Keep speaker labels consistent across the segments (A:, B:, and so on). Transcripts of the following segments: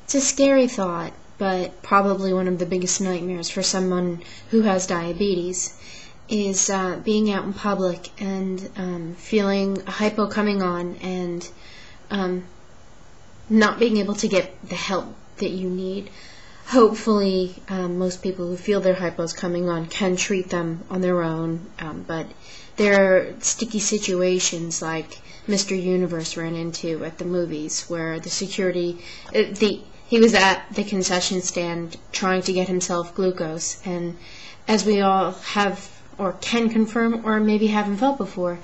A: It's a scary thought, but probably one of the biggest nightmares for someone who has diabetes is being out in public and feeling a hypo coming on and not being able to get the help that you need. Hopefully, most people who feel their hypos coming on can treat them on their own, but there are sticky situations like Mr. Universe ran into at the movies where the security, he was at the concession stand trying to get himself glucose, and as we all have or can confirm or maybe haven't felt before,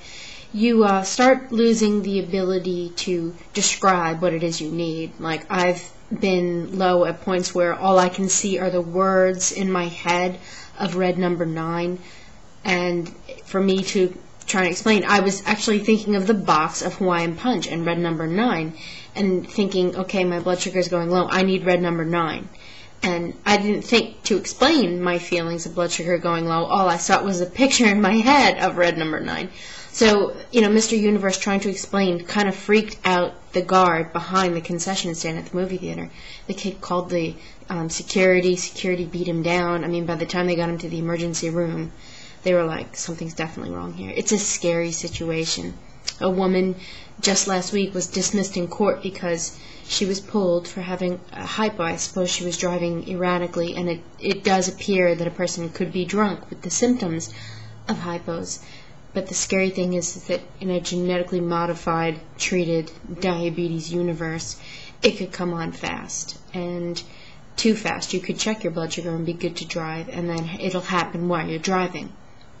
A: you start losing the ability to describe what it is you need. Like, I've been low at points where all I can see are the words in my head of red number 9, and for me to try and explain, I was actually thinking of the box of Hawaiian Punch and red number 9 and thinking, okay, my blood sugar is going low, I need red number 9. And I didn't think to explain my feelings of blood sugar going low. All I saw was a picture in my head of red number 9. So, Mr. Universe trying to explain kind of freaked out the guard behind the concession stand at the movie theater. The kid called the security. Security beat him down. I mean, by the time they got him to the emergency room, they were like, something's definitely wrong here. It's a scary situation. A woman just last week was dismissed in court because she was pulled for having a hypo. I suppose she was driving erratically, and it does appear that a person could be drunk with the symptoms of hypos. But the scary thing is that in a genetically modified, treated diabetes universe, it could come on fast, and too fast. You could check your blood sugar and be good to drive, and then it'll happen while you're driving.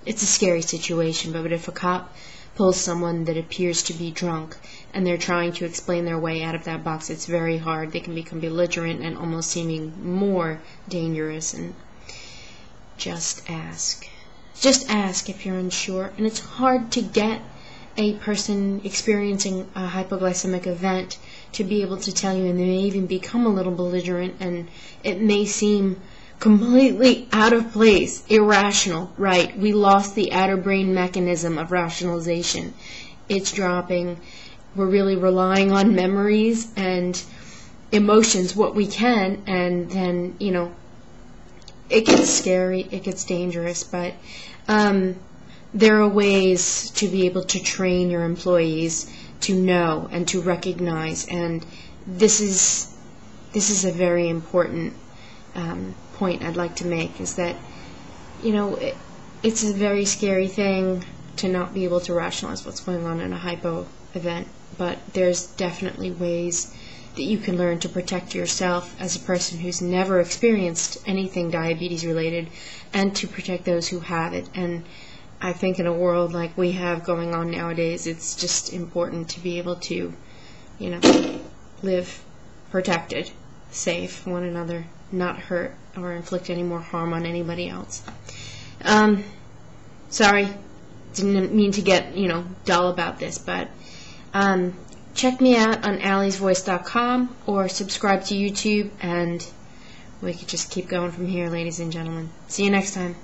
A: It's a scary situation, but if a cop pulls someone that appears to be drunk and they're trying to explain their way out of that box, it's very hard. They can become belligerent and almost seeming more dangerous. And just ask. Just ask if you're unsure. And it's hard to get a person experiencing a hypoglycemic event to be able to tell you, and they may even become a little belligerent, and it may seem completely out of place, irrational, right? We lost the outer brain mechanism of rationalization. It's dropping. We're really relying on memories and emotions, what we can, and then, it gets scary, it gets dangerous, but there are ways to be able to train your employees to know and to recognize, and this is a very important point I'd like to make, is that it's a very scary thing to not be able to rationalize what's going on in a hypo event, but there's definitely ways that you can learn to protect yourself as a person who's never experienced anything diabetes related, and to protect those who have it. And I think in a world like we have going on nowadays, it's just important to be able to live protected, safe, one another, not hurt or inflict any more harm on anybody else. Sorry, didn't mean to get, dull about this, but check me out on alliesvoice.com or subscribe to YouTube, and we could just keep going from here, ladies and gentlemen. See you next time.